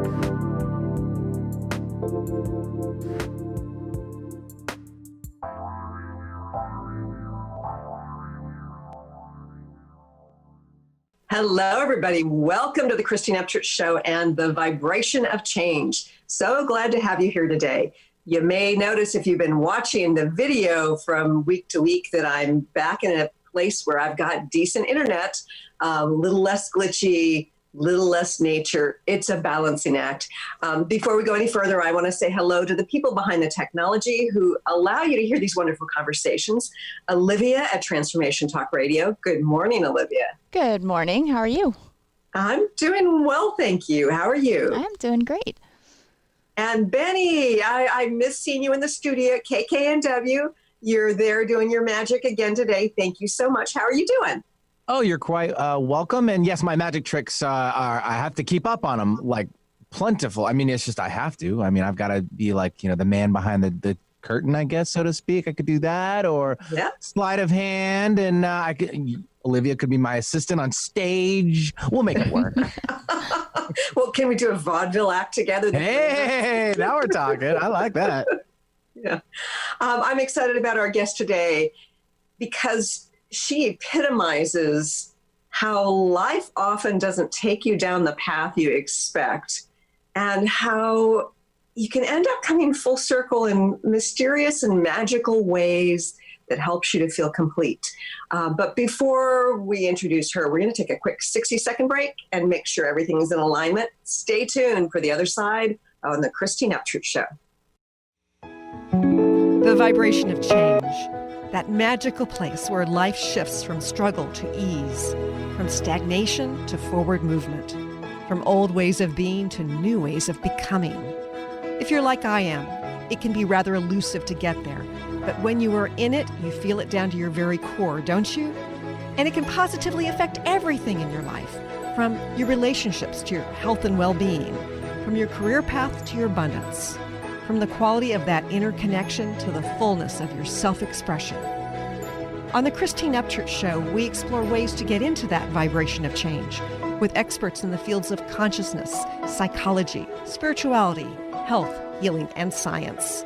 Hello, everybody. Welcome to the Christine Upchurch Show and the Vibration of Change. So glad to have you here today. You may notice if you've been watching the video from week to week that I'm back in a place where I've got decent internet, a little less glitchy, little less nature. It's a balancing act. Before we go any further, I want to say hello to the people behind the technology who allow you to hear these wonderful conversations. Olivia at Transformation Talk Radio. Good morning, Olivia. Good morning. How are you? I'm doing well, thank you. How are you? I'm doing great. And Benny, I miss seeing you in the studio at KKNW. You're there doing your magic again today. Thank you so much. How are you doing? Oh, you're quite welcome. And yes, my magic tricks I have to keep up on them, like plentiful. I mean, it's just I have to. I mean, I've got to be like, the man behind the curtain, I guess, so to speak. I could do that, or sleight of hand, and Olivia could be my assistant on stage. We'll make it work. Well, can we do a vaudeville act together? Hey, now we're talking. I like that. Yeah. I'm excited about our guest today because she epitomizes how life often doesn't take you down the path you expect, and how you can end up coming full circle in mysterious and magical ways that helps you to feel complete. But before we introduce her, we're going to take a quick 60-second break and make sure everything is in alignment. Stay tuned for the other side on the Christine Upchurch Show. The vibration of change, that magical place where life shifts from struggle to ease, from stagnation to forward movement, from old ways of being to new ways of becoming. If you're like I am, it can be rather elusive to get there, but when you are in it, you feel it down to your very core, don't you? And it can positively affect everything in your life, from your relationships to your health and well-being, from your career path to your abundance, from the quality of that inner connection to the fullness of your self-expression. On the Christine Upchurch Show, we explore ways to get into that vibration of change with experts in the fields of consciousness, psychology, spirituality, health, healing, and science.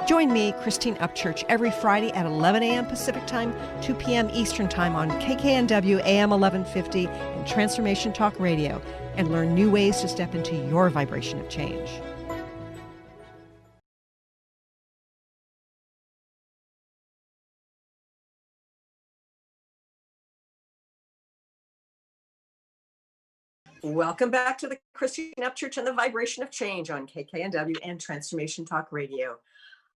Join me, Christine Upchurch, every Friday at 11 a.m. Pacific Time, 2 p.m. Eastern Time on KKNW AM 1150 and Transformation Talk Radio, and learn new ways to step into your vibration of change. Welcome back to the Christine Upchurch and the Vibration of Change on KKNW and Transformation Talk Radio.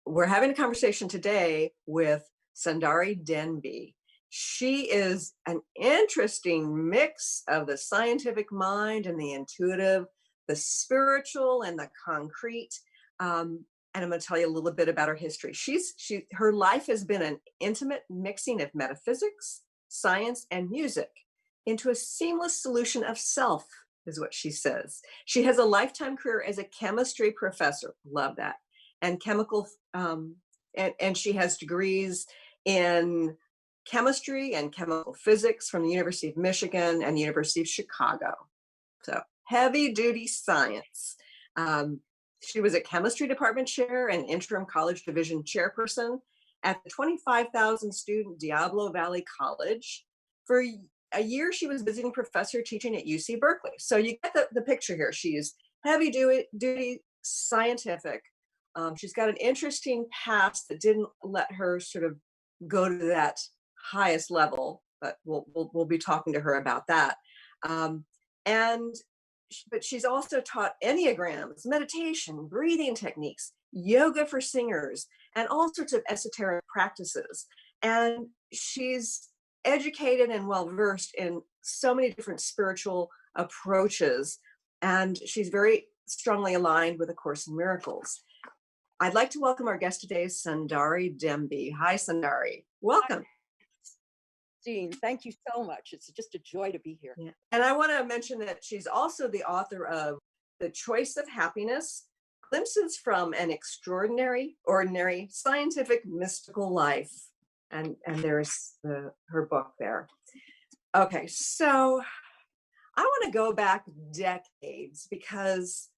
We're having a conversation today with Sundari Dembe. She is an interesting mix of the scientific mind and the intuitive, the spiritual and the concrete. And I'm going to tell you a little bit about her history. Her life has been an intimate mixing of metaphysics, science, and music into a seamless solution of self, is what she says. She has a lifetime career as a chemistry professor. Love that. And chemical, and she has degrees in chemistry and chemical physics from the University of Michigan and the University of Chicago. So heavy duty science. She was a chemistry department chair and interim college division chairperson at the 25,000 student Diablo Valley College. For a year, she was visiting professor teaching at UC Berkeley. So you get the picture here. She's heavy duty scientific. She's got an interesting past that didn't let her sort of go to that highest level, but we'll be talking to her about that. But she's also taught enneagrams, meditation, breathing techniques, yoga for singers, and all sorts of esoteric practices. And she's educated and well-versed in so many different spiritual approaches. And she's very strongly aligned with A Course in Miracles. I'd like to welcome our guest today, Sundari Dembe. Hi, Sundari. Welcome. Jean, thank you so much. It's just a joy to be here. Yeah. And I want to mention that she's also the author of The Choice of Happiness, Glimpses from an Extraordinary, Ordinary, Scientific, Mystical Life. And there's her book there. Okay, so I want to go back decades because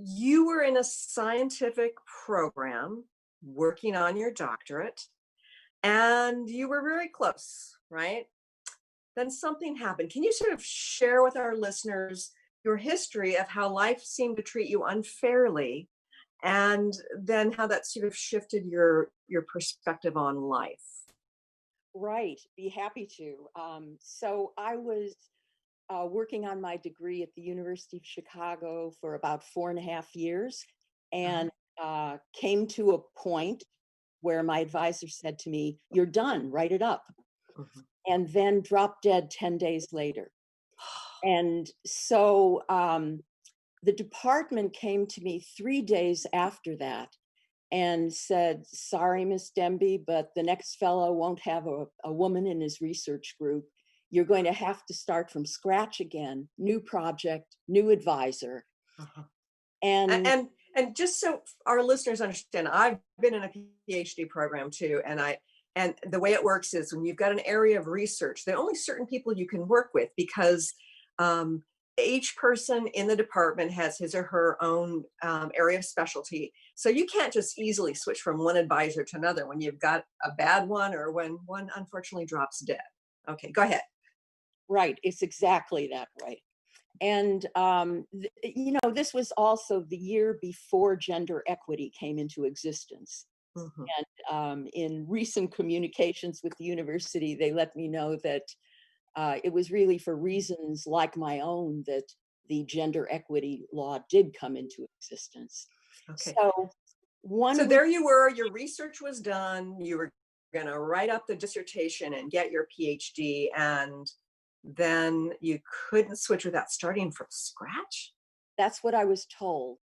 you were in a scientific program working on your doctorate, and you were very close, right? Then something happened. Can you sort of share with our listeners your history of how life seemed to treat you unfairly, and then how that sort of shifted your perspective on life? Right, be happy to. So I was working on my degree at the University of Chicago for about 4.5 years, and came to a point where my advisor said to me, "You're done, write it up," Mhm. and then dropped dead 10 days later. And so the department came to me 3 days after that and said, "Sorry, Miss Dembe, but the next fellow won't have a woman in his research group. You're going to have to start from scratch again, new project, new advisor." Uh-huh. And And just so our listeners understand, I've been in a PhD program too, and the way it works is when you've got an area of research, there are only certain people you can work with because um, each person in the department has his or her own area of specialty. So you can't just easily switch from one advisor to another when you've got a bad one or when one unfortunately drops dead. Okay, go ahead. right, it's exactly that way. And, this was also the year before gender equity came into existence. Mhm. And in recent communications with the university, they let me know that it was really for reasons like my own that the gender equity law did come into existence. Okay. So So one week, there you were, your research was done, you were going to write up the dissertation and get your PhD, and then you couldn't switch without starting from scratch? that's what I was told.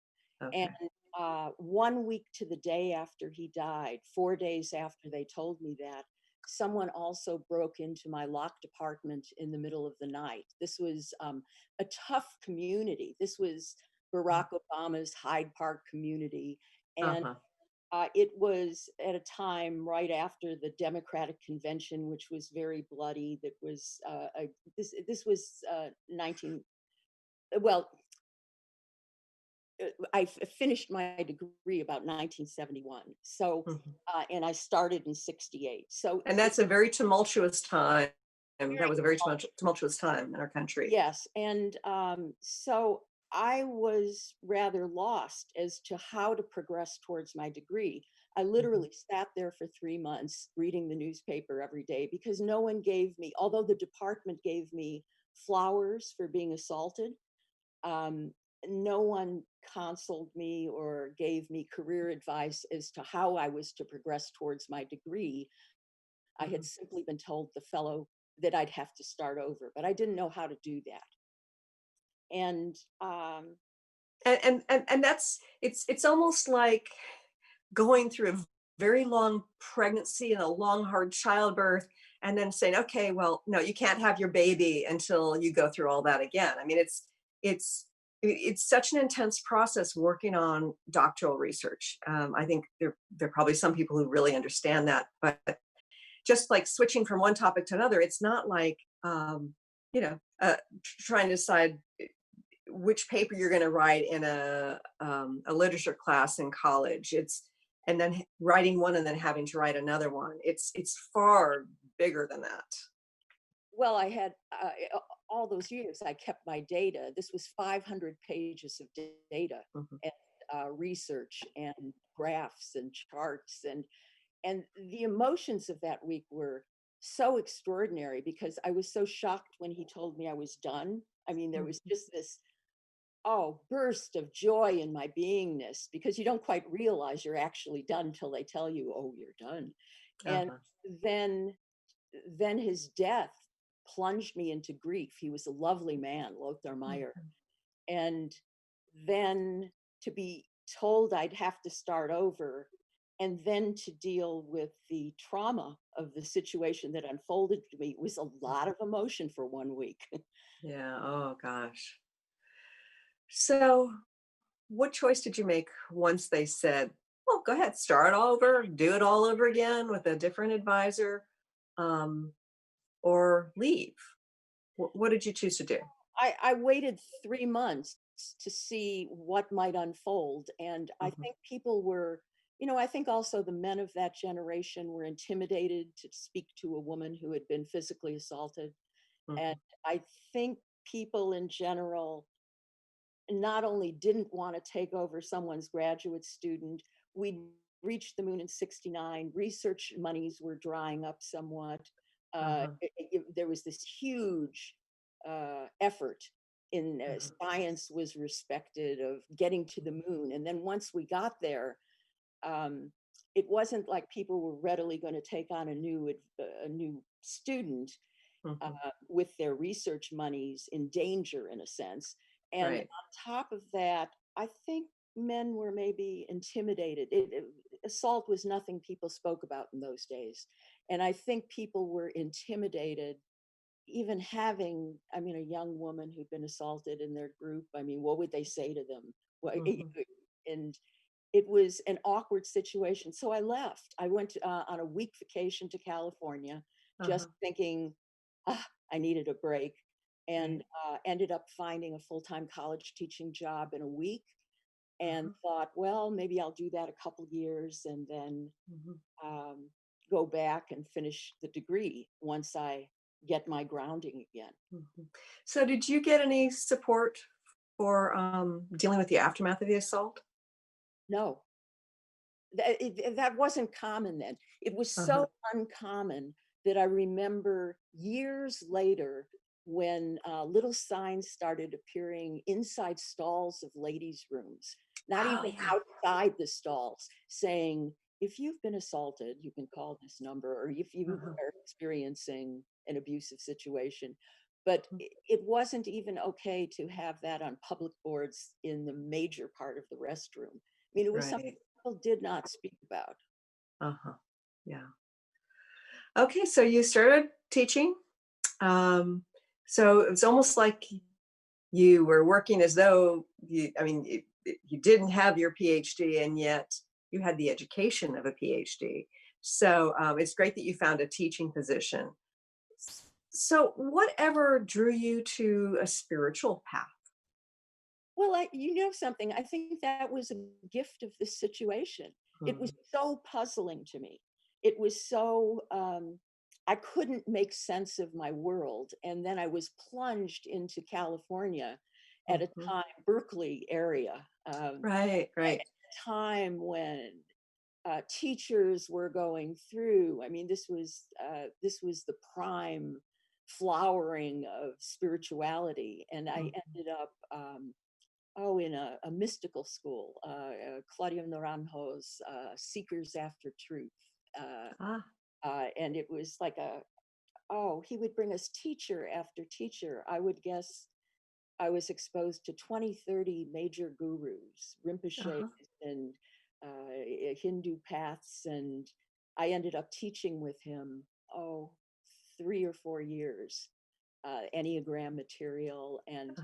And Okay. 1 week to the day after he died, 4 days after they told me that, someone also broke into my locked apartment in the middle of the night. This was a tough community. This was Barack Obama's Hyde Park community. And Uh-huh. it was at a time right after the Democratic convention, which was very bloody. That was this was 19. Well, finished my degree about 1971. So, Mhm. and I started in 68. So And it that's a very tumultuous time. And that very was a very tumultuous time in our country. yes. And so I was rather lost as to how to progress towards my degree. I Mhm. literally sat there for 3 months reading the newspaper every day because no one gave me, although the department gave me flowers for being assaulted, um, no one counseled me or gave me career advice as to how I was to progress towards my degree. I had Mhm. simply been told the fellow that I'd have to start over, but I didn't know how to do that. And And that's it's almost like going through a very long pregnancy and a long hard childbirth and then saying, okay, well, no, you can't have your baby until you go through all that again. I mean, it's it's such an intense process working on doctoral research. I think there are probably some people who really understand that, but just like switching from one topic to another, it's not like you know trying to decide which paper you're going to write in a literature class in college. It's and then writing one and then having to write another one. It's far bigger than that. well, I had all those years I kept my data. This was 500 pages of data Mhm. and research and graphs and charts, and the emotions of that week were so extraordinary because I was so shocked when he told me I was done. I mean, there was Mhm. just this burst of joy in my beingness because you don't quite realize you're actually done till they tell you, "Oh, you're done." And Uh-huh. then then his death plunged me into grief. He was a lovely man, Lothar Meyer. Mhm. And then to be told I'd have to start over and then to deal with the trauma of the situation that unfolded to me was a lot of emotion for 1 week. Yeah. Oh gosh. So, what choice did you make once they said, "Well, go ahead, start all over, do it all over again with a different advisor, um, or leave"? What did you choose to do? I waited 3 months to see what might unfold. And I think people were, I think also the men of that generation were intimidated to speak to a woman who had been physically assaulted. And I think people in general not only didn't want to take over someone's graduate student, we reached the moon in '69, research monies were drying up somewhat. There was this huge effort in science was respected of getting to the moon. And then once we got there, it wasn't like people were readily going to take on a new student with their research monies in danger, in a sense. And on top of that, I think men were maybe intimidated. Assault was nothing people spoke about in those days. And I think people were intimidated, even having, a young woman who'd been assaulted in their group. What would they say to them? And it was an awkward situation. So I left. I went on a week vacation to California, just thinking, I needed a break, and ended up finding a full-time college teaching job in a week, and thought, well, maybe I'll do that a couple years and then go back and finish the degree once I get my grounding again. So did you get any support for dealing with the aftermath of the assault? No, that wasn't common then. It was so uncommon that I remember years later when little signs started appearing inside stalls of ladies' rooms, not even outside the stalls, saying, if you've been assaulted, you can call this number, or if you are experiencing an abusive situation. But it wasn't even okay to have that on public boards in the major part of the restroom. It was something people did not speak about. Yeah. Okay, so you started teaching. So it's almost like you were working as though you didn't have your PhD, and yet you had the education of a PhD. So it's great that you found a teaching position. So whatever drew you to a spiritual path? Well, something, I think that was a gift of this situation. It was so puzzling to me. It was so, I couldn't make sense of my world. And then I was plunged into California at a time, Berkeley area. Right. At a time when teachers were going through, this was the prime flowering of spirituality. And I ended up, in a mystical school, Claudio Naranjo's Seekers After Truth. And it was like he would bring us teacher after teacher. I would guess I was exposed to 20, 30 major gurus, Rinpoches and Hindu paths. And I ended up teaching with him, 3 or 4 years, Enneagram material. And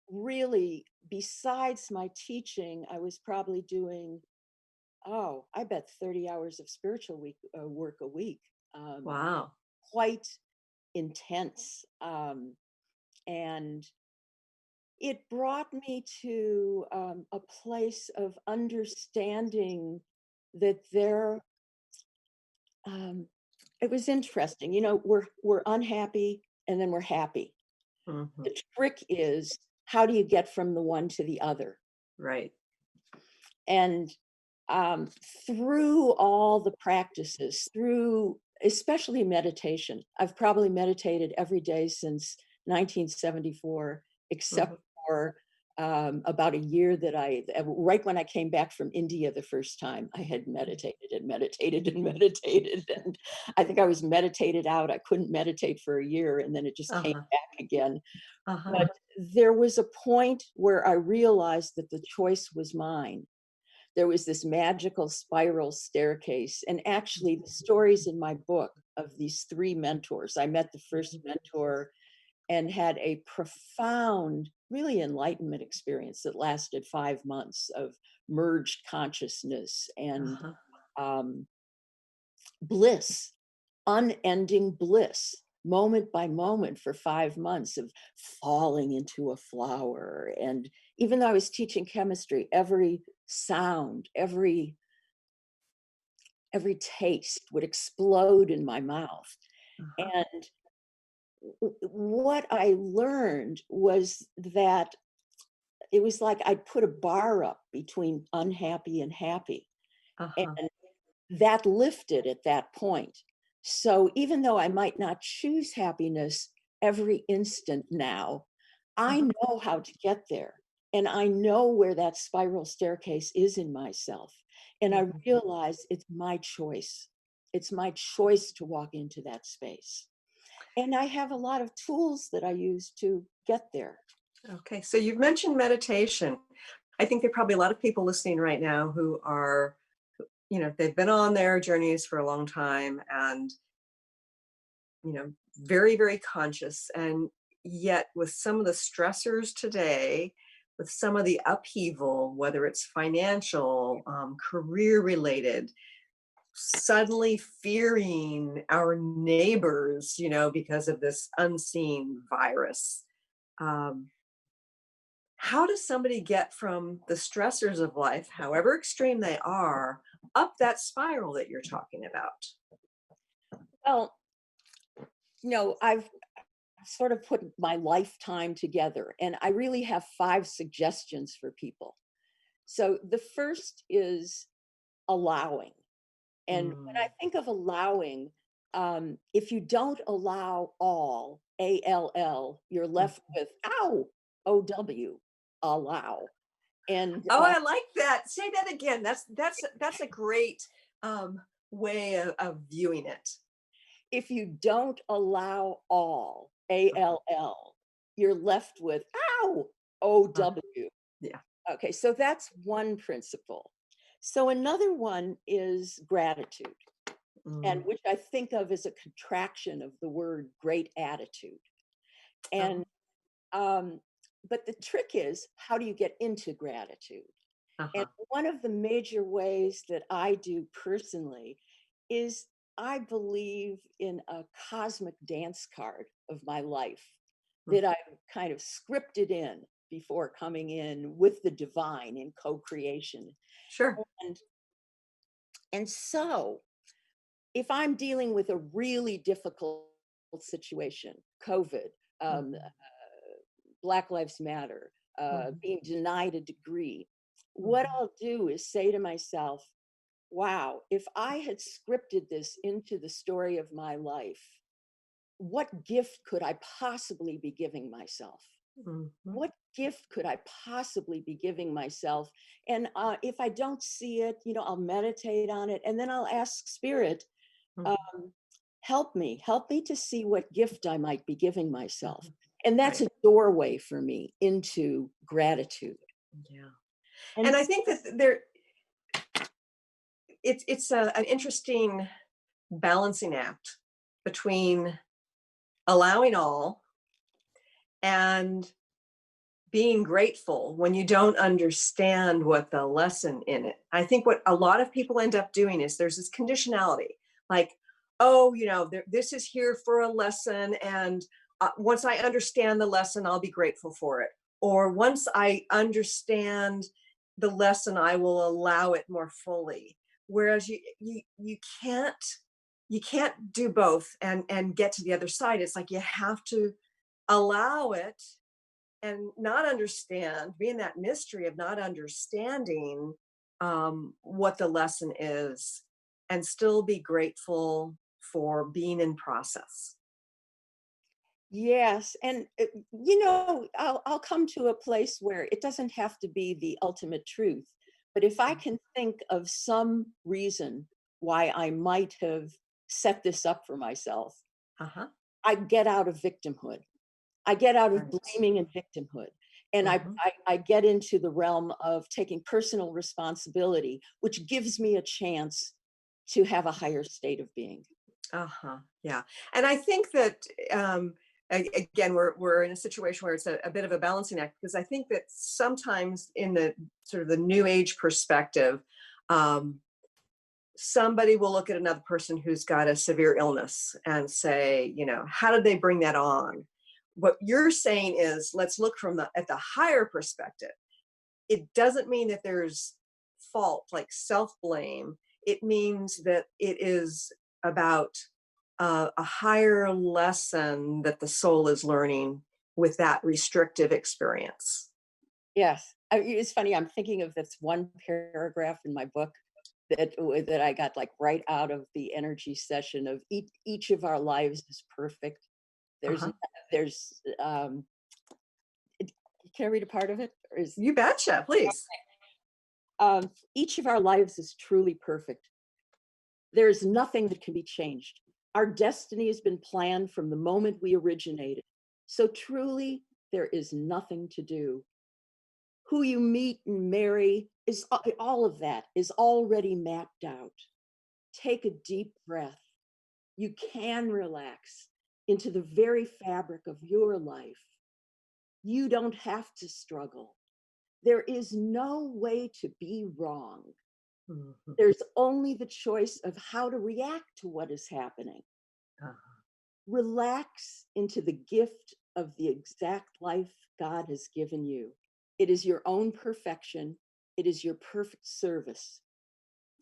really, besides my teaching, I was probably doing, I bet 30 hours of spiritual work a week. Wow. Quite intense. And it brought me to a place of understanding that it was interesting. We're unhappy and then we're happy. The trick is, how do you get from the one to the other? Right. And through all the practices, through especially meditation, I've probably meditated every day since 1974, except for about a year that right when I came back from India the first time, I had meditated and meditated and meditated. And I think I was meditated out. I couldn't meditate for a year, and then it just came back again. But there was a point where I realized that the choice was mine. There was this magical spiral staircase. And actually, the stories in my book of these 3 mentors, I met the first mentor and had a profound, really enlightenment experience that lasted 5 months of merged consciousness and bliss, unending bliss, moment by moment for 5 months of falling into a flower and even though I was teaching chemistry, every sound, every taste would explode in my mouth. And what I learned was that it was like I'd put a bar up between unhappy and happy. And that lifted at that point. So even though I might not choose happiness every instant now, I know how to get there. And I know where that spiral staircase is in myself. And I realize it's my choice. It's my choice to walk into that space. And I have a lot of tools that I use to get there. Okay, so you've mentioned meditation. I think there are probably a lot of people listening right now who are, they've been on their journeys for a long time and, very, very conscious. And yet with some of the stressors today, with some of the upheaval, whether it's financial, career related, suddenly fearing our neighbors, because of this unseen virus. How does somebody get from the stressors of life, however extreme they are, up that spiral that you're talking about? Well, I've sort of put my lifetime together, and I really have 5 suggestions for people. So the first is allowing. And when I think of allowing, if you don't allow all, ALL, you're left with OW, allow. And I like that. Say that again. That's a great way of viewing it. if you don't allow all, ALL, you're left with OW. Yeah. Okay, so that's one principle. So another one is gratitude, and which I think of as a contraction of the word great attitude. And but the trick is, how do you get into gratitude? And one of the major ways that I do personally is I believe in a cosmic dance card of my life that I kind of scripted in before coming in with the divine in co-creation. Sure. And so if I'm dealing with a really difficult situation, COVID, Black Lives Matter, being denied a degree, what I'll do is say to myself, wow, if I had scripted this into the story of my life, what gift could I possibly be giving myself? What gift could I possibly be giving myself? And if I don't see it, I'll meditate on it. And then I'll ask Spirit, help me to see what gift I might be giving myself. And that's a doorway for me into gratitude. Yeah. And I think that it's an interesting balancing act between allowing all and being grateful when you don't understand what the lesson in it. I think what a lot of people end up doing is there's this conditionality, like, this is here for a lesson, and once I understand the lesson, I'll be grateful for it. Or once I understand the lesson, I will allow it more fully. Whereas you can't do both and get to the other side. It's like you have to allow it and not understand, be in that mystery of not understanding what the lesson is, and still be grateful for being in process. Yes. And, I'll come to a place where it doesn't have to be the ultimate truth. But if I can think of some reason why I might have set this up for myself, I get out of victimhood. I get out of blaming and victimhood. And I get into the realm of taking personal responsibility, which gives me a chance to have a higher state of being. Yeah. And I think that, again, we're in a situation where it's a bit of a balancing act, because I think that sometimes in the sort of the new age perspective, somebody will look at another person who's got a severe illness and say, how did they bring that on? What you're saying is, let's look at the higher perspective. it doesn't mean that there's fault, like self-blame. It means that it is about a higher lesson that the soul is learning with that restrictive experience. Yes. It's funny. I'm thinking of this one paragraph in my book that I got like right out of the energy session of each of our lives is perfect. There's Uh-huh. there's can I read a part of it? Or is You betcha, please. each of our lives is truly perfect. There is nothing that can be changed. Our destiny has been planned from the moment we originated. So truly, there is nothing to do. Who you meet and marry is all of that is already mapped out. Take a deep breath. You can relax into the very fabric of your life. You don't have to struggle. There is no way to be wrong. Mhm. There's only the choice of how to react to what is happening. Uh-huh. Relax into the gift of the exact life God has given you. It is your own perfection. It is your perfect service.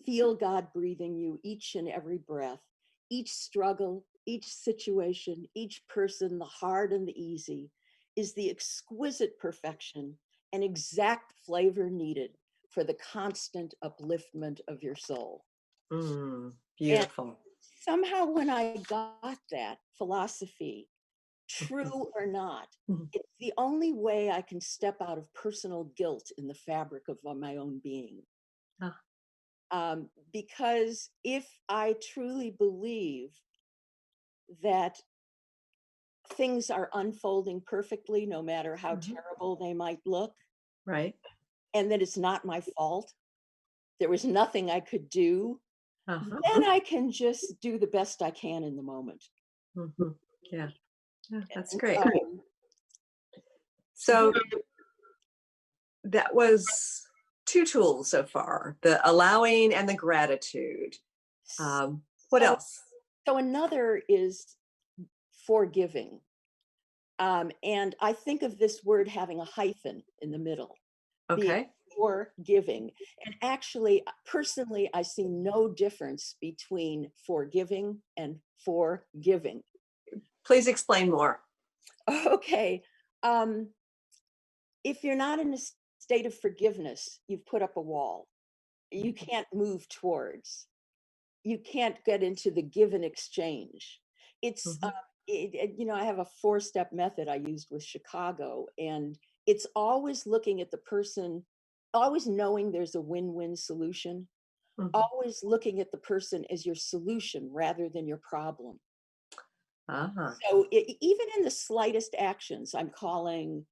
Feel God breathing you each and every breath, each struggle, each situation, each person, the hard and the easy, is the exquisite perfection and exact flavor needed for the constant upliftment of your soul. And Beautiful. somehow when I got that philosophy, true or not, Mhm. it's the only way I can step out of personal guilt in the fabric of my own being. Ah. Because if I truly believe that things are unfolding perfectly, no matter how Mhm. terrible they might look, Right. and that it's not my fault, there was nothing I could do, Uh-huh. then I can just do the best I can in the moment. Mhm. Yeah. Yeah, that's And, great. um, So that was two tools so far, the allowing and the gratitude. What so, else? so another is forgiving. And I think of this word having a hyphen in the middle, being Okay. forgiving. And actually, personally, I see no difference between forgiving and forgiving. Please explain more. Okay. Um, if you're not in a state of forgiveness, you've put up a wall. You can't move towards. You can't get into the give and exchange. It's, Mhm. I have a 4-step method I used with Chicago, and it's always looking at the person, always knowing there's a win-win solution, Mhm. always looking at the person as your solution rather than your problem. Uh-huh. So even in the slightest actions, I'm calling,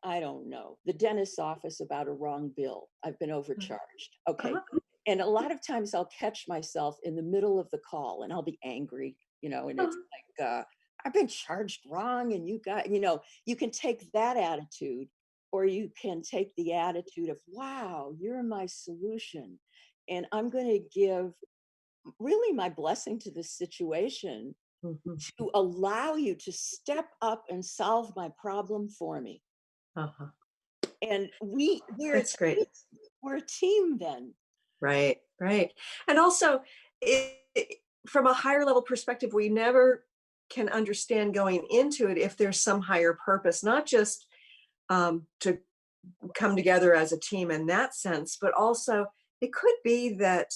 I don't know, the dentist's office about a wrong bill. I've been overcharged. Okay. Uh-huh. And a lot of times I'll catch myself in the middle of the call and I'll be angry, and it's Uh-huh. like, I've been charged wrong. And you can take that attitude, or you can take the attitude of, wow, you're my solution. And I'm going to give really my blessing to this situation Mhm. to allow you to step up and solve my problem for me. Uh-huh. And That's great. we're a team then. Right, right. And also, from a higher level perspective, we never can understand going into it if there's some higher purpose, not just to come together as a team in that sense, but also it could be that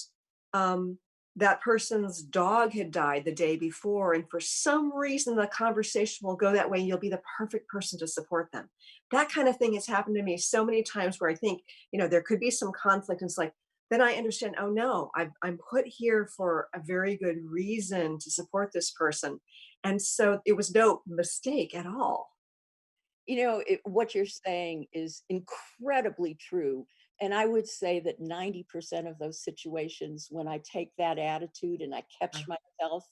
um, that person's dog had died the day before, and for some reason the conversation will go that way, and you'll be the perfect person to support them. That kind of thing has happened to me so many times where I think, there could be some conflict, and it's like, then I understand, oh no, I'm put here for a very good reason to support this person. And so it was no mistake at all. What you're saying is incredibly true. And I would say that 90% of those situations, when I take that attitude and I catch myself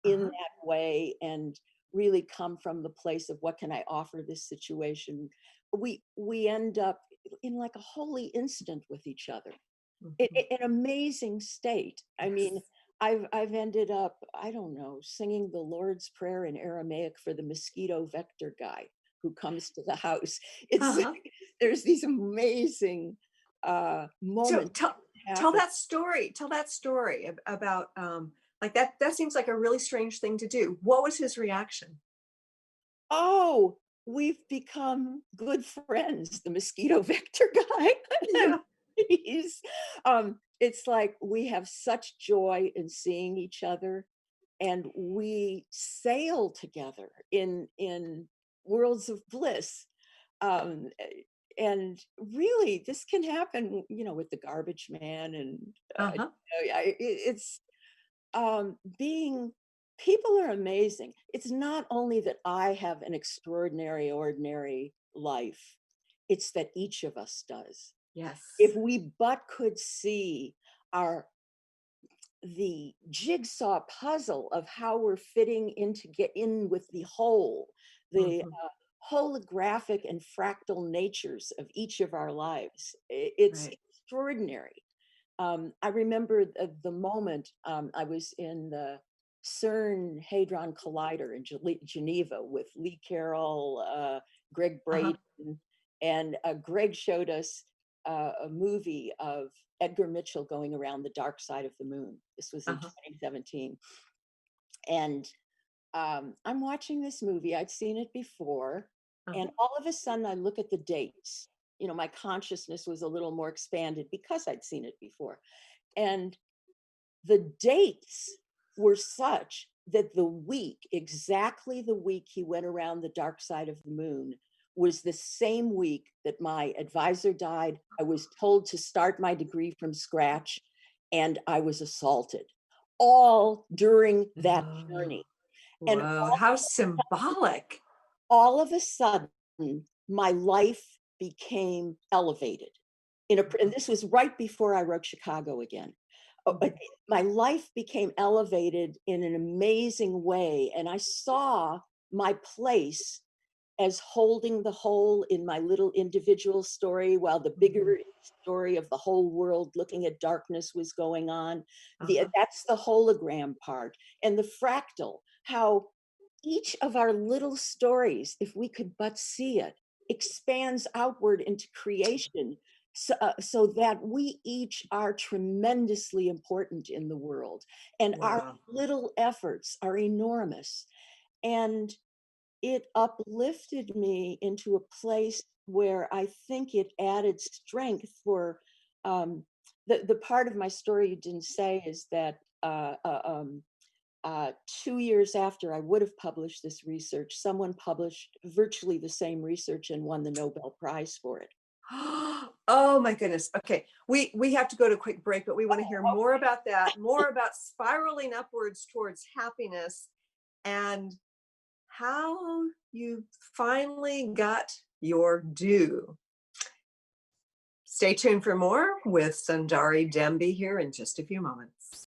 in Uh-huh. that way and really come from the place of what can I offer this situation, we end up in like a holy instant with each other. Mhm. An amazing state. I mean, Yes. I've ended up, I don't know, singing the Lord's Prayer in Aramaic for the mosquito vector guy. who comes to the house. It's Uh-huh. there's these amazing So moments tell happen. that story. Tell that story about like that. That seems like a really strange thing to do. What was his reaction? Oh, we've become good friends, the mosquito vector guy. And Yeah. he's it's like we have such joy in seeing each other, and we sail together in worlds of bliss. Um, and really, this can happen, with the garbage man, and Uh-huh. it's being people are amazing. It's not only that I have an extraordinary, ordinary life, it's that each of us does. Yes. If we but could see our the jigsaw puzzle of how we're fitting in to get in with the whole, the Mhm. holographic and fractal natures of each of our lives, it's Right. extraordinary. I remember the moment I was in the CERN Hadron Collider in Geneva with Lee Carroll, Greg Uh-huh. Braden, and Greg showed us a movie of Edgar Mitchell going around the dark side of the moon. This was in Uh-huh. 2017. And I'm watching this movie. I'd seen it before. And Uh-huh. all of a sudden, I look at the dates. My consciousness was a little more expanded because I'd seen it before. And the dates were such that exactly the week he went around the dark side of the moon, was the same week that my advisor died. I was told to start my degree from scratch, and I was assaulted, all during that Whoa. journey. And Whoa. How symbolic. all of a sudden, my life became elevated. And this was right before I wrote Chicago again. Mhm. My life became elevated in an amazing way, and I saw my place as holding the whole in my little individual story, while the Mhm. bigger story of the whole world looking at darkness was going on. Uh-huh. That's the hologram part. And the fractal, how each of our little stories, if we could but see it, expands outward into creation, so that we each are tremendously important in the world, and our Wow. little efforts are enormous. And it uplifted me into a place where I think it added strength for the part of my story you didn't say is that 2 years after I would have published this research, someone published virtually the same research and won the Nobel Prize for it. Oh my goodness. Okay. We have to go to a quick break, but we want to hear more about that, more about spiraling upwards towards happiness and how you finally got your due. Stay tuned for more with Sundari Dembe here in just a few moments.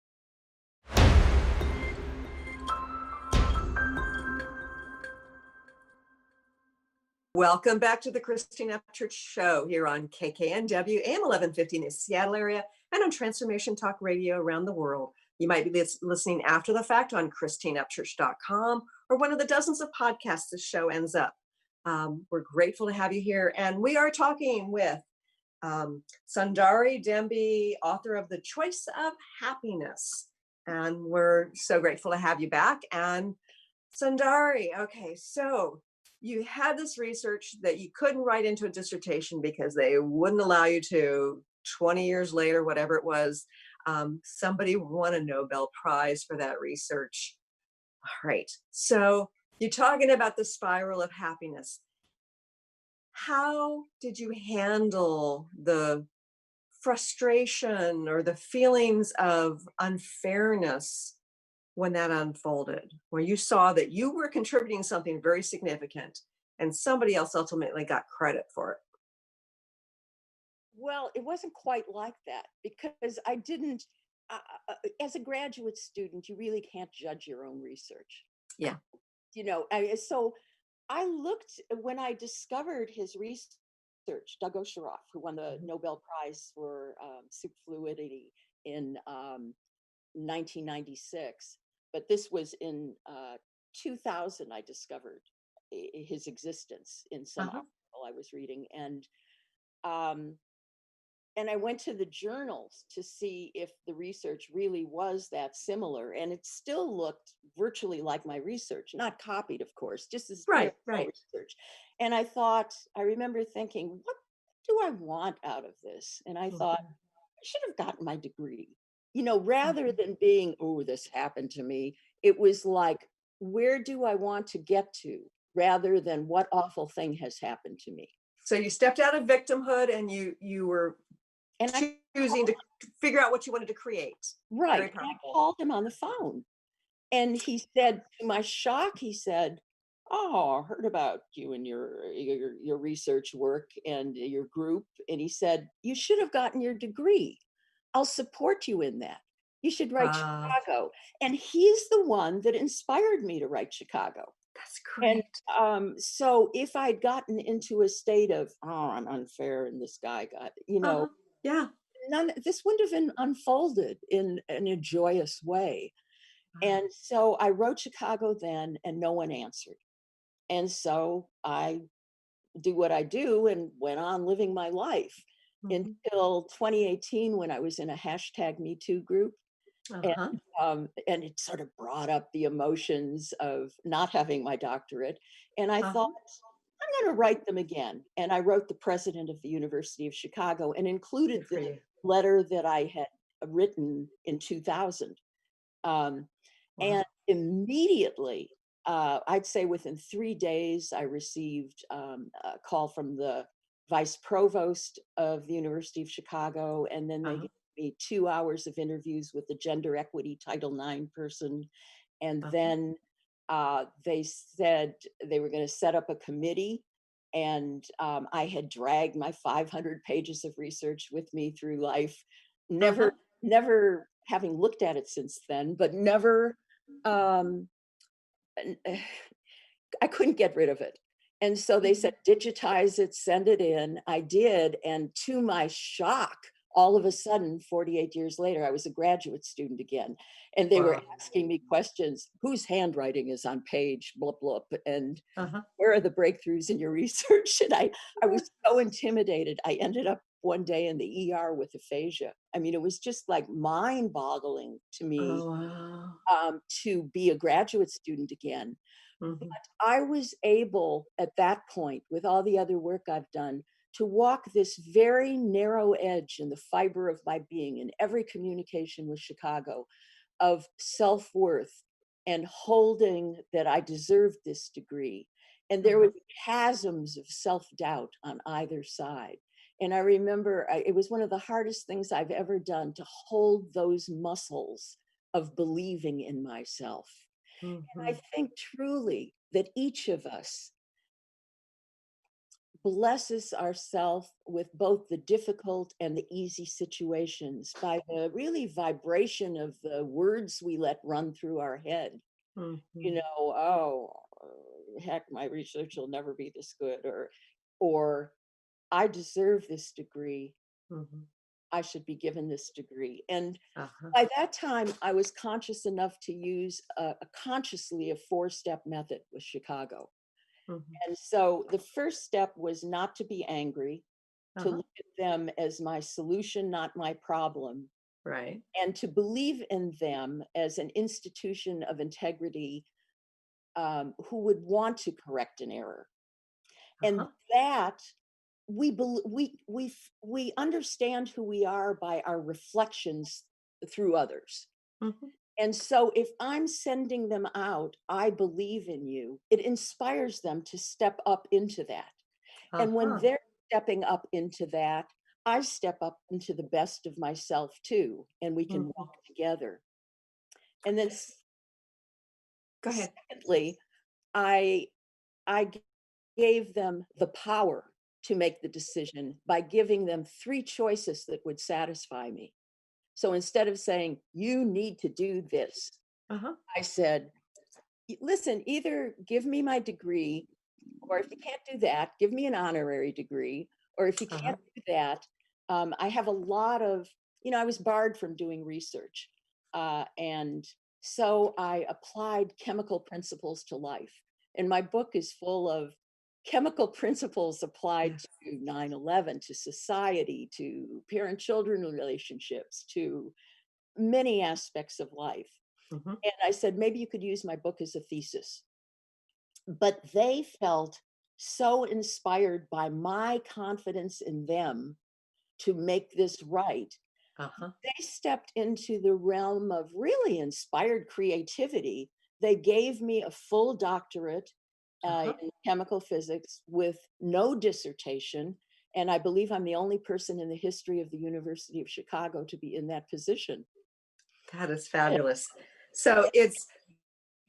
Welcome back to the Christine Upchurch Show here on KKNW, AM 1150 in the Seattle area, and on Transformation Talk Radio around the world. You might be listening after the fact on ChristineUpchurch.com or one of the dozens of podcasts this show ends up. We're grateful to have you here. And we are talking with Sundari Dembe, author of The Choice of Happiness. And we're so grateful to have you back. And Sundari, okay, so you had this research that you couldn't write into a dissertation because they wouldn't allow you to. 20 years later, whatever it was, somebody won a Nobel Prize for that research. All right, so you're talking about the spiral of happiness. How did you handle the frustration or the feelings of unfairness when that unfolded, where you saw that you were contributing something very significant and somebody else ultimately got credit for it? Well, it wasn't quite like that because I didn't, as a graduate student, you really can't judge your own research. Yeah. So I looked when I discovered his research, Doug Osheroff, who won the Nobel Prize for superfluidity in 1996, but this was in 2000 I discovered his existence in some Uh-huh. article I was reading. And I went to the journals to see if the research really was that similar. And it still looked virtually like my research, not copied, of course, just as Right, parallel right. research. And I remember thinking, what do I want out of this? And I thought, Mhm. I should have gotten my degree, rather than being, oh, this happened to me. It was like, where do I want to get to, rather than what awful thing has happened to me? So you stepped out of victimhood and you were And I choosing to figure out what you wanted to create. Very Right. And I powerful. called him on the phone. And he said, to my shock, he said, "Oh, I heard about you and your research work and your group." And he said, "You should have gotten your degree. I'll support you in that. You should write Ah, Chicago." And he's the one that inspired me to write Chicago. that's And great. so if I'd gotten into a state of, oh, I'm unfair and this guy got, Uh-huh. Yeah. this wouldn't have been unfolded in a joyous way. Wow. And so I wrote Chicago then, and no one answered. And so I do what I do and went on living my life Mhm. until 2018, when I was in a hashtag Me Too group. Uh-huh. And it sort of brought up the emotions of not having my doctorate. And I thought, Uh-huh. I'm going to write them again. And I wrote the president of the University of Chicago and included Good for the you. letter that I had written in 2000. Um, Wow. and immediately, I'd say within 3 days, I received a call from the vice provost of the University of Chicago. And then they Uh-huh. gave me 2 hours of interviews with the gender equity Title IX person. And Uh-huh. then they said they were going to set up a committee. And I had dragged my 500 pages of research with me through life, Uh-huh. never having looked at it since then, but never, um, I couldn't get rid of it. And so they said, digitize it, send it in. I did. And to my shock, all of a sudden, 48 years later, I was a graduate student again. And they were Wow. asking me questions: whose handwriting is on page, blah, blah, and Uh-huh. where are the breakthroughs in your research? And I was so intimidated. I ended up one day in the ER with aphasia. I mean, it was just like mind boggling to me, Oh, wow. to be a graduate student again. But Mhm. I was able at that point, with all the other work I've done, to walk this very narrow edge in the fiber of my being in every communication with Chicago, of self-worth and holding that I deserved this degree. And there Uh-huh. were chasms of self-doubt on either side. And I remember it was one of the hardest things I've ever done, to hold those muscles of believing in myself. I Mhm. think truly that each of us blesses ourselves with both the difficult and the easy situations by the really vibration of the words we let run through our head. Mhm. Oh, heck, my research will never be this good, or I deserve this degree. Mhm. I should be given this degree. And Uh-huh. by that time, I was conscious enough to use consciously a 4-step method with Chicago. Mhm. And so the first step was not to be angry, to Uh-huh. look at them as my solution, not my problem, Right. and to believe in them as an institution of integrity, who would want to correct an error. And Uh-huh. that we understand who we are by our reflections through others. Mhm. And so if I'm sending them out, I believe in you, it inspires them to step up into that. And when Uh-huh. they're stepping up into that, I step up into the best of myself too, and we can Mhm. walk together. And then Go ahead. secondly, I I gave them the power to make the decision by giving them 3 choices that would satisfy me. So instead of saying, you need to do this, Uh-huh. I said, Listen, either give me my degree, or if you can't do that, give me an honorary degree. Or if you Uh-huh. can't do that, I have a lot of, I was barred from doing research. And so I applied chemical principles to life. And my book is full of chemical principles applied to 9/11, to society, to parent-children relationships, to many aspects of life. Mhm. And I said, maybe you could use my book as a thesis. But they felt so inspired by my confidence in them to make this right. Uh-huh. They stepped into the realm of really inspired creativity. They gave me a full doctorate Uh-huh. in chemical physics with no dissertation. And I believe I'm the only person in the history of the University of Chicago to be in that position. That is fabulous. So it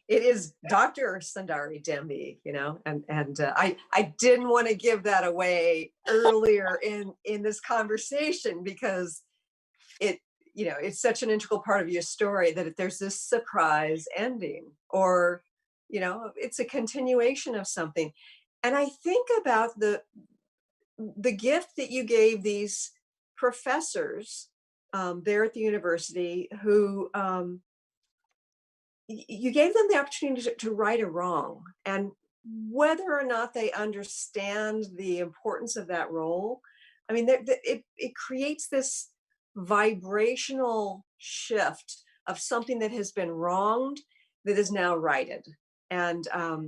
is Dr. Sundari Dembe, I didn't want to give that away earlier in this conversation because it's such an integral part of your story that if there's this surprise ending or it's a continuation of something. And I think about the gift that you gave these professors there at the university who you gave them the opportunity to right a wrong, and whether or not they understand the importance of that role, I mean, it creates this vibrational shift of something that has been wronged that is now righted. And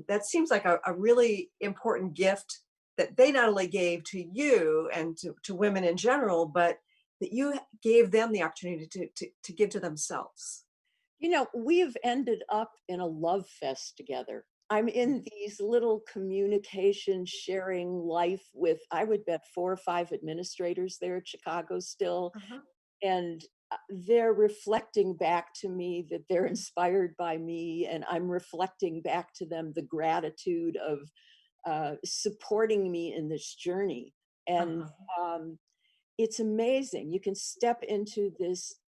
that seems like a really important gift that they not only gave to you and to women in general, but that you gave them the opportunity to give to themselves. We've ended up in a love fest together. I'm in these little communication sharing life with, I would bet, 4 or 5 administrators there at Chicago still. Uh-huh. And they're reflecting back to me that they're inspired by me, and I'm reflecting back to them the gratitude of supporting me in this journey. And Uh-huh. it's amazing. You can step into this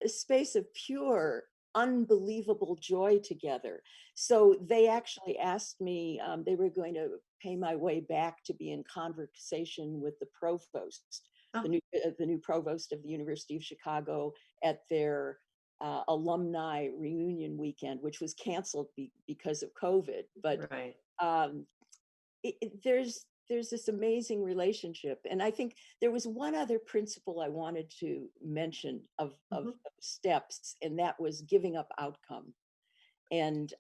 space of pure, unbelievable joy together. So they actually asked me, they were going to pay my way back to be in conversation with the provost, Oh. the new provost of the University of Chicago, at their alumni reunion weekend, which was canceled because of COVID. But Right. um, there's this amazing relationship. And I think there was one other principle I wanted to mention of Mhm. steps, and that was giving up outcome. And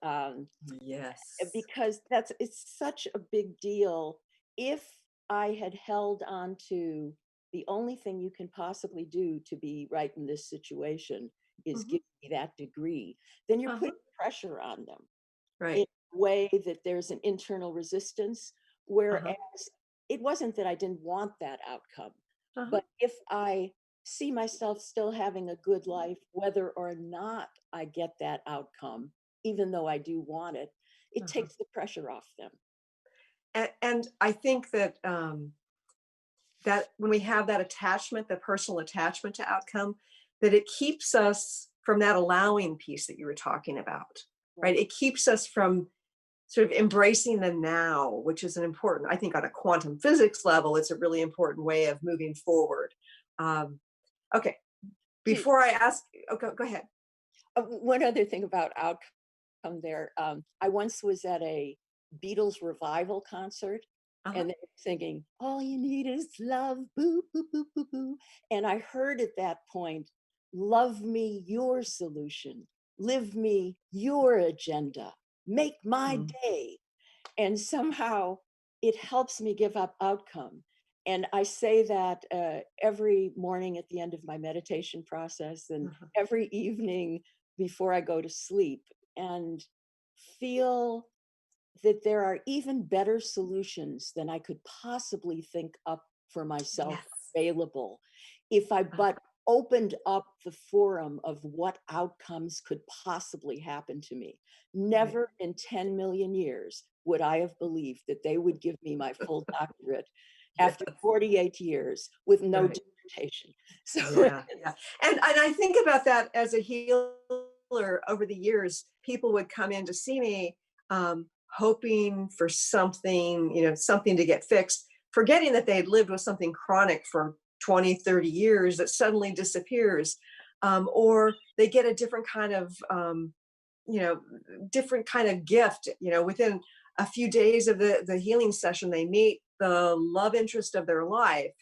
Yes. because it's such a big deal. If I had held on to the only thing you can possibly do to be right in this situation is Mhm. give me that degree, then you're Uh-huh. putting pressure on them in Right. a way that there's an internal resistance. Uh-huh. Whereas it wasn't that I didn't want that outcome, Uh-huh. but if I see myself still having a good life, whether or not I get that outcome, even though I do want it, it Uh-huh. takes the pressure off them. And I think that when we have that attachment, the personal attachment to outcome, that it keeps us from that allowing piece that you were talking about, right? It keeps us from sort of embracing the now, which is an important, I think on a quantum physics level, it's a really important way of moving forward. Okay, Do- before I ask, okay, go ahead. One other thing about outcome there, I once was at a Beatles revival concert, Uh-huh. and they were singing, "All you need is love, boo, boo, boo, boo, boo." And I heard at that point, "Love me your solution, live me your agenda, make my Mm. day." And somehow it helps me give up outcome. And I say that every morning at the end of my meditation process, and Uh-huh. every evening before I go to sleep, and feel that there are even better solutions than I could possibly think up for myself Yes. available if I Uh, but opened up the forum of what outcomes could possibly happen to me. right. Never in 10 million years would I have believed that they would give me my full doctorate Yes. after 48 years with no Right. dissertation. So Yeah, yeah. And I think about that as a healer over the years. People would come in to see me hoping for something, something to get fixed, forgetting that they had lived with something chronic for 20, 30 years that suddenly disappears. Or they get a different kind of, you know, different kind of gift, within a few days of the healing session, they meet the love interest of their life.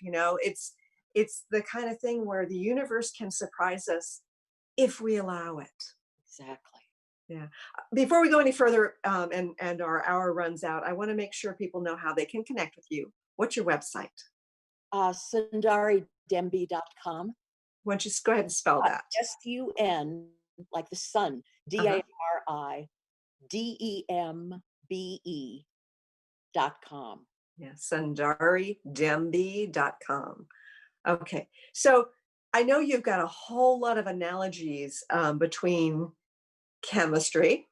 It's the kind of thing where the universe can surprise us if we allow it. Exactly. Yeah. Before we go any further, and our hour runs out, I want to make sure people know how they can connect with you. What's your website? SundariDembe.com. Why don't you just go ahead and spell that? SUN, like the sun, DARIDembe.com. Yeah, SundariDembe.com. Okay, so I know you've got a whole lot of analogies between chemistry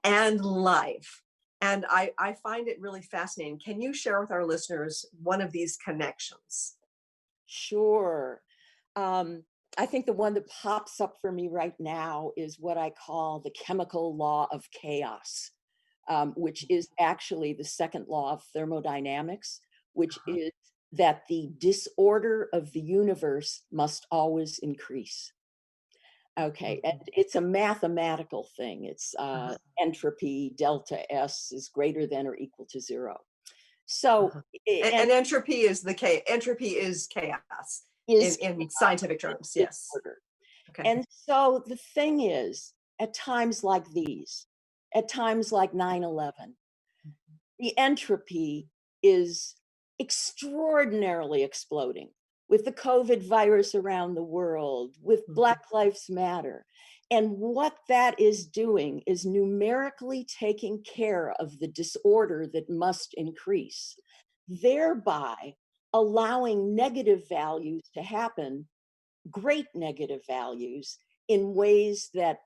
and life. And I find it really fascinating. Can you share with our listeners one of these connections? Sure. I think the one that pops up for me right now is what I call the chemical law of chaos, which is actually the second law of thermodynamics, which is that the disorder of the universe must always increase. Okay, and it's a mathematical thing. It's entropy delta S is greater than or equal to 0. So, and entropy is entropy is chaos in scientific terms. Yes. Disorder. Okay. And so the thing is, at times like these, at times like 9/11, the entropy is extraordinarily exploding with the COVID virus around the world, with Black Lives Matter. And what that is doing is numerically taking care of the disorder that must increase, thereby allowing negative values to happen, great negative values, in ways that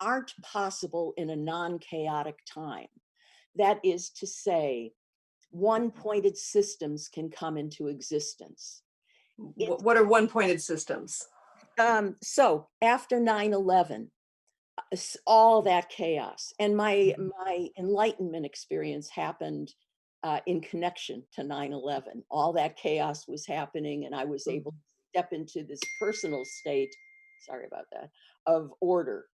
aren't possible in a non-chaotic time. That is to say, one-pointed systems can come into existence. What are one-pointed systems? So after 9/11, all that chaos, and my enlightenment experience happened in connection to 9/11. All that chaos was happening, and I was able to step into this personal state, sorry about that, of order.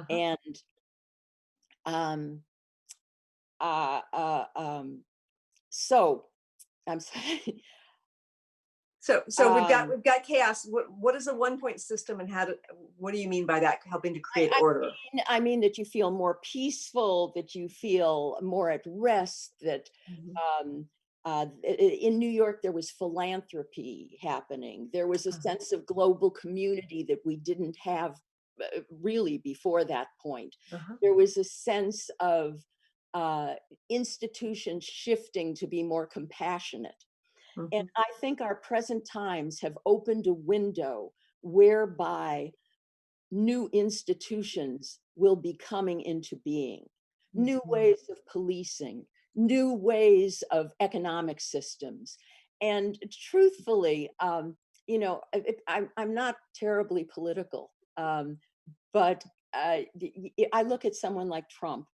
And so I'm sorry. So we've got chaos. What is a one-point system, and what do you mean by that? Helping to create order? I mean that you feel more peaceful, that you feel more at rest, that in New York there was philanthropy happening. There was a sense of global community that we didn't have really before that point. There was a sense of institutions shifting to be more compassionate. And I think our present times have opened a window whereby new institutions will be coming into being, new ways of policing, new ways of economic systems. And truthfully, I'm not terribly political, but I look at someone like Trump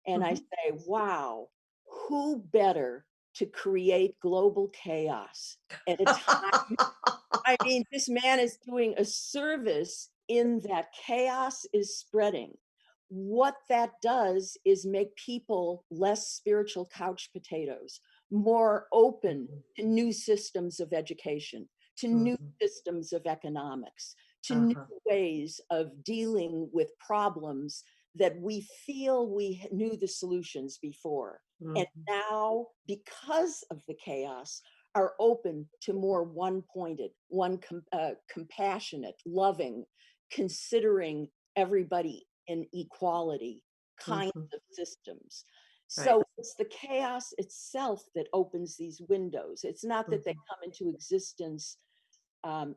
and I say, wow, who better to create global chaos at a time? I mean, this man is doing a service in that chaos is spreading. What that does is make people less spiritual couch potatoes, more open to new systems of education, to new systems of economics, to new ways of dealing with problems that we feel we knew the solutions before. And now, because of the chaos, are open to more one-pointed, compassionate, loving, considering everybody in equality kinds of systems. So it's the chaos itself that opens these windows. It's not that they come into existence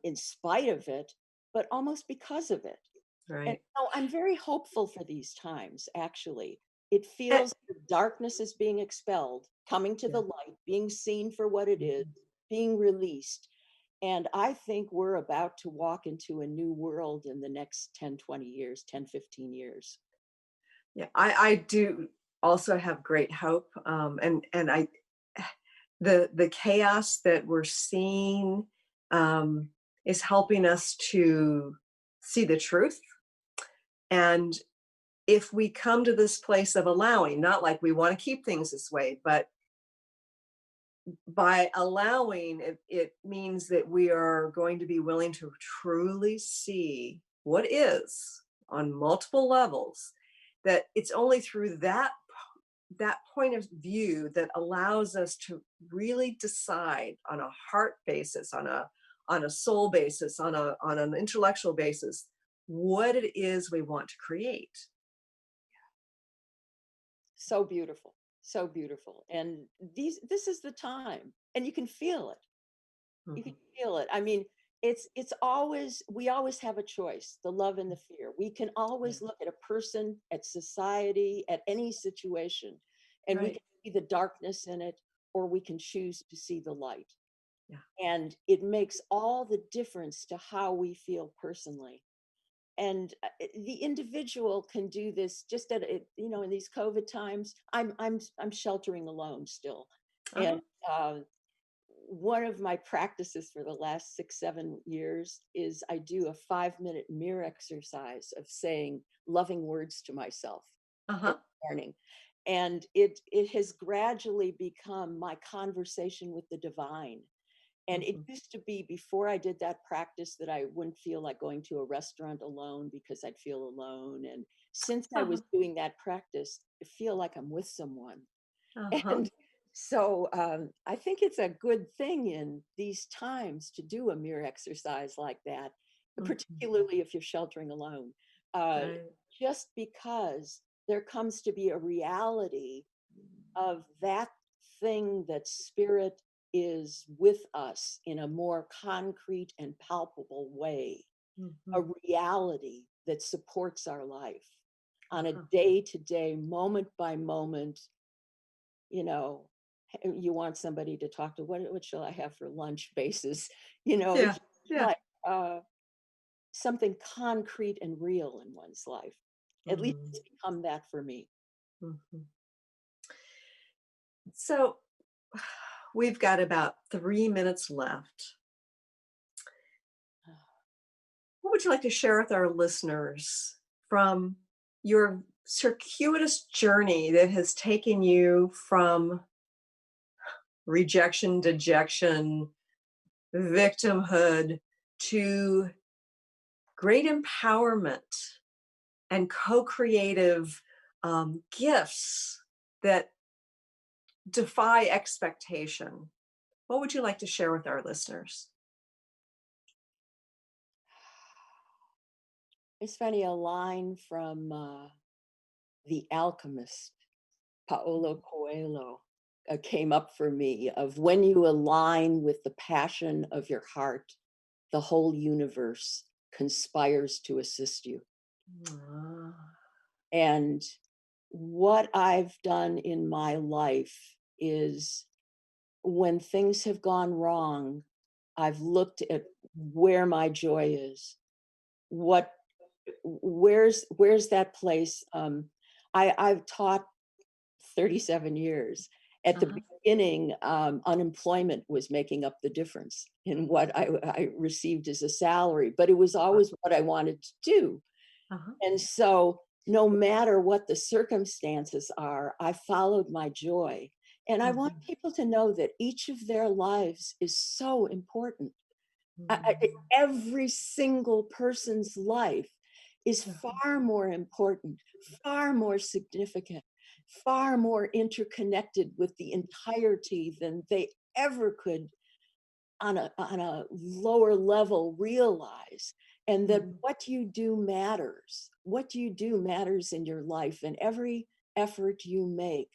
in spite of it, but almost because of it. Right. And so I'm very hopeful for these times, actually. It feels the darkness is being expelled, coming to the light, being seen for what it is, being released. And I think we're about to walk into a new world in the next 10, 20 years, 10, 15 years. Yeah, I do also have great hope. And the chaos that we're seeing is helping us to see the truth. And if we come to this place of allowing, not like we want to keep things this way, but by allowing, it means that we are going to be willing to truly see what is on multiple levels, that it's only through that point of view that allows us to really decide on a heart basis, on a soul basis, on an intellectual basis, what it is we want to create. So beautiful, so beautiful. And this is the time, and you can feel it. You can feel it. I mean, it's always, we always have a choice, the love and the fear. We can always look at a person, at society, at any situation, and we Right. can see the darkness in it, or we can choose to see the light. Yeah. And it makes all the difference to how we feel personally. And the individual can do this just at in these COVID times. I'm sheltering alone still, and one of my practices for the last 6-7 years is I do a 5-minute mirror exercise of saying loving words to myself Uh-huh. in the morning. And it has gradually become my conversation with the divine. And it used to be, before I did that practice, that I wouldn't feel like going to a restaurant alone because I'd feel alone. And since I was doing that practice, I feel like I'm with someone. And so I think it's a good thing in these times to do a mirror exercise like that, particularly if you're sheltering alone, Right. just because there comes to be a reality of that thing that spirit is with us in a more concrete and palpable way, a reality that supports our life on a day-to-day, moment-by-moment. You want somebody to talk to, what shall I have for lunch basis? Yeah. Yeah. Like something concrete and real in one's life. At least it's become that for me. So we've got about 3 minutes left. What would you like to share with our listeners from your circuitous journey that has taken you from rejection, dejection, victimhood to great empowerment and co-creative gifts that defy expectation? What would you like to share with our listeners? It's funny, a line from The Alchemist, Paulo Coelho, came up for me, of when you align with the passion of your heart, the whole universe conspires to assist you. And what I've done in my life is, when things have gone wrong, I've looked at where my joy is. Where's that place? I've taught 37 years. At the beginning, unemployment was making up the difference in what I received as a salary, but it was always what I wanted to do. And so no matter what the circumstances are, I followed my joy. And I want people to know that each of their lives is so important. Every single person's life is far more important, far more significant, far more interconnected with the entirety than they ever could on a lower level realize. And that what you do matters. What you do matters in your life, and every effort you make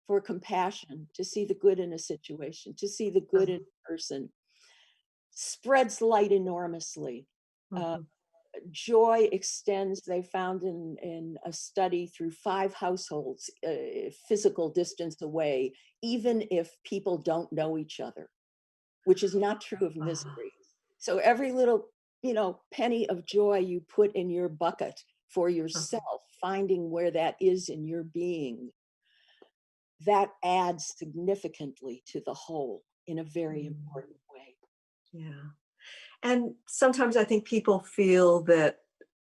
for compassion, to see the good in a situation, to see the good in a person, spreads light enormously. Joy extends, they found in a study, through 5 households, physical distance away, even if people don't know each other, which is not true of misery. So every little, penny of joy you put in your bucket for yourself, finding where that is in your being, that adds significantly to the whole in a very important way. Yeah. And sometimes I think people feel that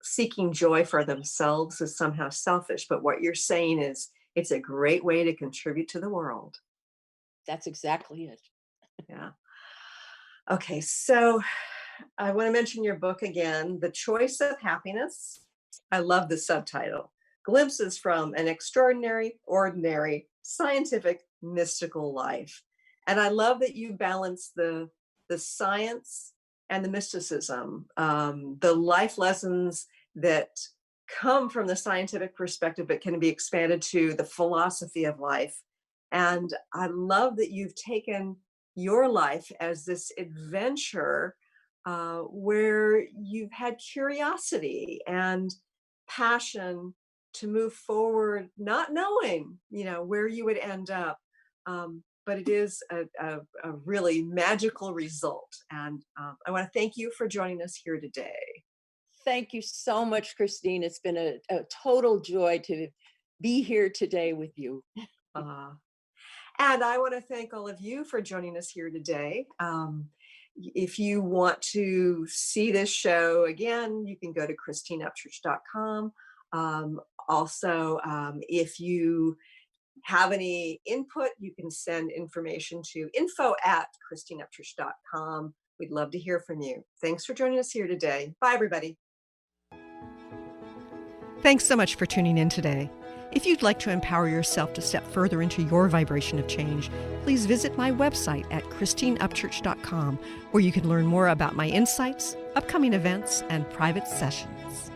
seeking joy for themselves is somehow selfish, but what you're saying is it's a great way to contribute to the world. That's exactly it. Yeah. Okay, so I want to mention your book again, The Choice of Happiness. I love the subtitle, Glimpses from an Extraordinary, Ordinary, Scientific, Mystical Life. And I love that you balance the science and the mysticism, the life lessons that come from the scientific perspective, but can be expanded to the philosophy of life. And I love that you've taken your life as this adventure where you've had curiosity and passion to move forward, not knowing, where you would end up. But it is a really magical result. And I want to thank you for joining us here today. Thank you so much, Christine. It's been a total joy to be here today with you. And I want to thank all of you for joining us here today. If you want to see this show again, you can go to christineupchurch.com. Also, if you have any input, you can send information to info@christineupchurch.com. We'd love to hear from you. Thanks for joining us here today. Bye, everybody. Thanks so much for tuning in today. If you'd like to empower yourself to step further into your vibration of change, please visit my website at christineupchurch.com, where you can learn more about my insights, upcoming events, and private sessions.